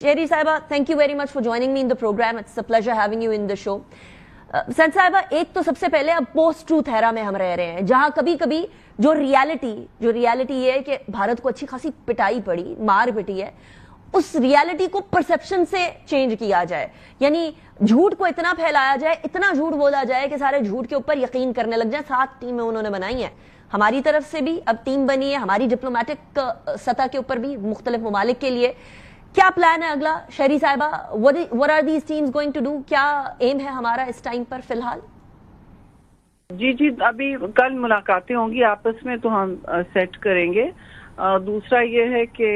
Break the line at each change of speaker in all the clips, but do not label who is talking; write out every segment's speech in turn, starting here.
Shehri Saiba, thank you very much for joining me in the program. It's a pleasure having you in the show. Syed साहिबा, एक तो सबसे पहले अब post truth era में हम रह रहे हैं, जहां कभी कभी जो रियलिटी ये है कि भारत को अच्छी खासी पिटाई पड़ी, मार पिटी है, उस रियलिटी को परसेप्शन से चेंज किया जाए, यानी झूठ को इतना फैलाया जाए, इतना झूठ बोला जाए कि सारे झूठ के ऊपर यकीन करने लग जाए। 7 टीमें उन्होंने बनाई हैं, हमारी तरफ से भी अब टीम बनी है, हमारी डिप्लोमेटिक सतह के ऊपर भी मुख्तलिफ ममालिक के लिए। क्या प्लान है अगला शहरी साहिबा? What are these teams going to do? क्या एम है हमारा इस टाइम पर फिलहाल?
जी, अभी कल मुलाकातें होंगी आपस में, तो हम सेट करेंगे। दूसरा ये है कि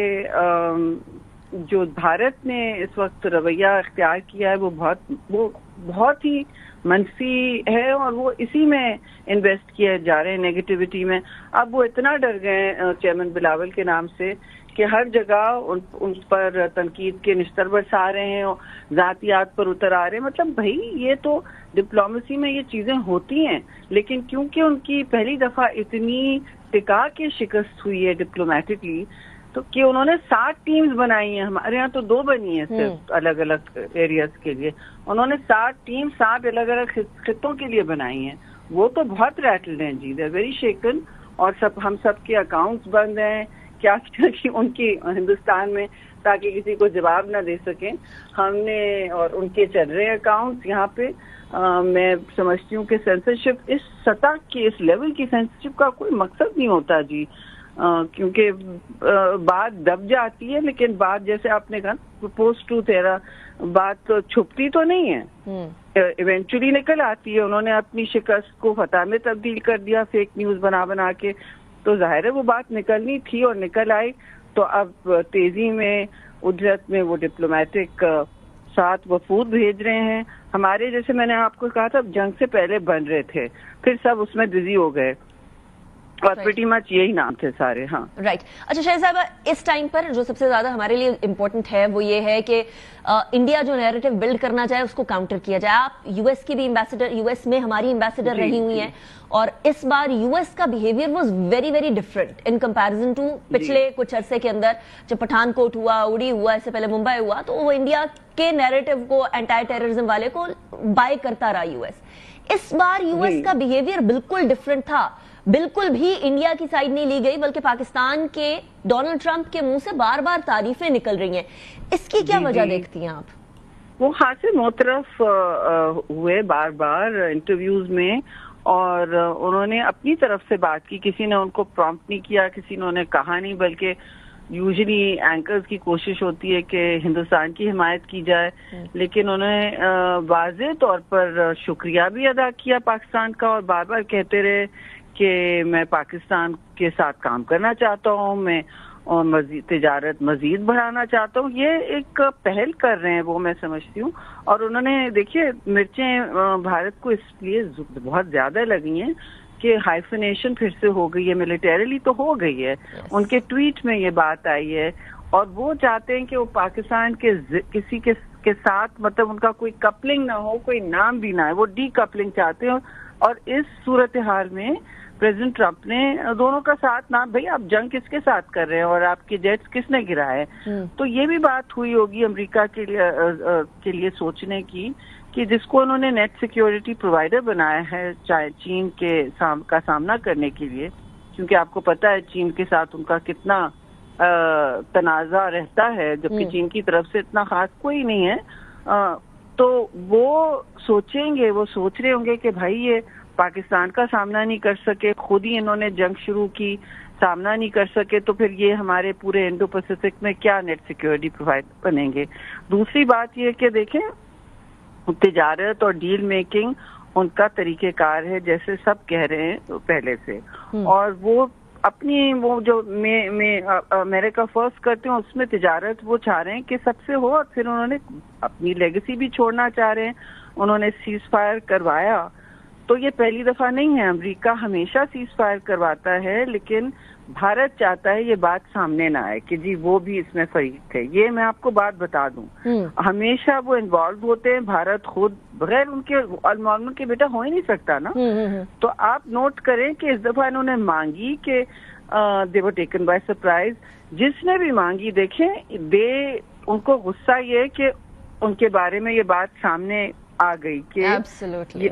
जो भारत ने इस वक्त रवैया इख्तियार किया है वो बहुत ही मनफी है, और वो इसी में इन्वेस्ट किए जा रहे हैं, नेगेटिविटी में। अब वो इतना डर गए चेयरमैन बिलावल के नाम से कि हर जगह उन पर तनकीद के निश्तर बरसा रहे हैं, जातियात पर उतर आ रहे हैं। मतलब भाई, ये तो डिप्लोमेसी में ये चीजें होती हैं, लेकिन क्योंकि उनकी पहली दफा इतनी टिका के शिकस्त हुई है डिप्लोमेटिकली, तो कि उन्होंने 7 टीम्स बनाई हैं। हमारे यहाँ तो 2 बनी है सिर्फ अलग अलग एरियाज के लिए। उन्होंने 7 टीम 7 अलग अलग खित्तों के लिए बनाई हैं। वो तो बहुत रैटल्ड हैं जी, दे आर वेरी शेकन। और हम सब के अकाउंट्स बंद हैं, क्या कि उनकी हिंदुस्तान में, ताकि किसी को जवाब ना दे सकें हमने, और उनके चल रहे अकाउंट्स यहाँ पे। मैं समझती हूँ कि सेंसरशिप इस सतह के, इस लेवल की सेंसरशिप का कोई मकसद नहीं होता जी, क्योंकि बात दब जाती है, लेकिन बात, जैसे आपने कहा पोस्ट ट्रूथ एरा, बात तो छुपती तो नहीं है, इवेंचुअली निकल आती है। उन्होंने अपनी शिकस्त को फतह में तब्दील कर दिया फेक न्यूज बना के, तो जाहिर है वो बात निकलनी थी और निकल आई। तो अब तेजी में, उजरत में वो डिप्लोमेटिक 7 वफूद भेज रहे हैं हमारे, जैसे मैंने आपको कहा था जंग से पहले बन रहे थे, फिर सब उसमें बिजी हो गए, और प्रीटी मच यही नाम थे सारे। हाँ, राइट।
अच्छा शहरी साहब, इस टाइम पर जो सबसे ज्यादा हमारे लिए इम्पोर्टेंट है वो ये है कि इंडिया जो नैरेटिव बिल्ड करना चाहे उसको काउंटर किया जाए। आप यूएस की भी एम्बेसडर, यूएस में हमारी एम्बेसडर रही हुई हैं, और इस बार यूएस का behaviour was very very different in comparison to पिछले कुछ अरसे के अंदर। जब पठानकोट हुआ, उड़ी हुआ, इससे पहले मुंबई हुआ, तो वो इंडिया के नैरेटिव को, एंटी टेररिज्म वाले को बाय करता रहा यूएस। इस बार यूएस का बिहेवियर बिल्कुल डिफरेंट था, बिल्कुल भी इंडिया की साइड नहीं ली गई, बल्कि पाकिस्तान के डोनाल्ड ट्रंप के मुंह से बार बार तारीफें निकल रही हैं। इसकी क्या वजह देखती हैं आप?
वो हासिल मोतरफ हुए बार बार इंटरव्यूज में, और उन्होंने अपनी तरफ से बात की, किसी ने उनको प्रॉम्प्ट नहीं किया, किसी ने उन्हें कहा नहीं, बल्कि यूजुअली एंकर्स की कोशिश होती है कि हिंदुस्तान की हिमायत की जाए, लेकिन उन्होंने वाज़ेह तौर पर शुक्रिया भी अदा किया पाकिस्तान का, और बार बार कहते रहे कि मैं पाकिस्तान के साथ काम करना चाहता हूँ, मैं और मजीद तिजारत मजीद बढ़ाना चाहता हूँ। ये एक पहल कर रहे हैं वो, मैं समझती हूँ। और उन्होंने, देखिए, मिर्चें भारत को इसलिए बहुत ज्यादा लगी हैं कि हाइफिनेशन फिर से हो गई है, मिलिटरीली तो हो गई है। उनके ट्वीट में ये बात आई है, और वो चाहते हैं कि वो पाकिस्तान के किसी के साथ, मतलब उनका कोई कपलिंग ना हो, कोई नाम भी ना है, वो डी कपलिंग चाहते हैं। और इस सूरत हाल में प्रेसिडेंट ट्रंप ने दोनों का साथ ना, भाई आप जंग किसके साथ कर रहे हैं और आपके जेट्स किसने गिराए? तो ये भी बात हुई होगी अमेरिका के लिए सोचने की, कि जिसको उन्होंने नेट सिक्योरिटी प्रोवाइडर बनाया है चीन का सामना करने के लिए, क्योंकि आपको पता है चीन के साथ उनका कितना तनाज़ा रहता है, जबकि चीन की तरफ से इतना खास कोई नहीं है। तो वो सोचेंगे, वो सोच रहे होंगे कि भाई ये पाकिस्तान का सामना नहीं कर सके, खुद ही इन्होंने जंग शुरू की, सामना नहीं कर सके, तो फिर ये हमारे पूरे इंडो पैसिफिक में क्या नेट सिक्योरिटी प्रोवाइडर बनेंगे। दूसरी बात ये कि देखें, तिजारत और डील मेकिंग उनका तरीकेकार है, जैसे सब कह रहे हैं पहले से, और वो अपनी वो जो अमेरिका फर्स्ट करते हैं उसमें तिजारत वो चाह रहे हैं कि सबसे हो, और फिर उन्होंने अपनी लेगेसी भी छोड़ना चाह रहे हैं। उन्होंने सीज फायर करवाया, तो ये पहली दफा नहीं है, अमेरिका हमेशा सीज फायर करवाता है, लेकिन भारत चाहता है ये बात सामने ना आए कि जी वो भी इसमें फरीक थे। ये मैं आपको बात बता दूं, हमेशा वो इन्वॉल्व होते हैं, भारत खुद बगैर उनके इन्वॉल्वमेंट के बेटा हो ही नहीं सकता ना। तो आप नोट करें कि इस दफा इन्होंने मांगी कि दे वर टेकन बाय सरप्राइज, जिसने भी मांगी, देखें दे ان کو غصہ یہ کہ ان کے بارے میں یہ بات سامنے آ گئی کہ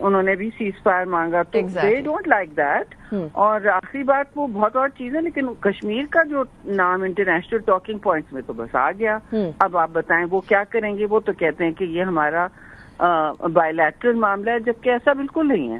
انہوں نے بھی سیز فائر مانگا، تو دے ڈونٹ لائک دیٹ. اور آخری بات وہ بہت اور چیز ہے، لیکن کشمیر کا جو نام انٹرنیشنل ٹاکنگ پوائنٹس میں تو بس آ گیا. اب آپ بتائیں وہ کیا کریں گے؟ وہ تو کہتے ہیں کہ یہ ہمارا بائیلیٹرل معاملہ ہے، جبکہ ایسا بالکل نہیں ہے.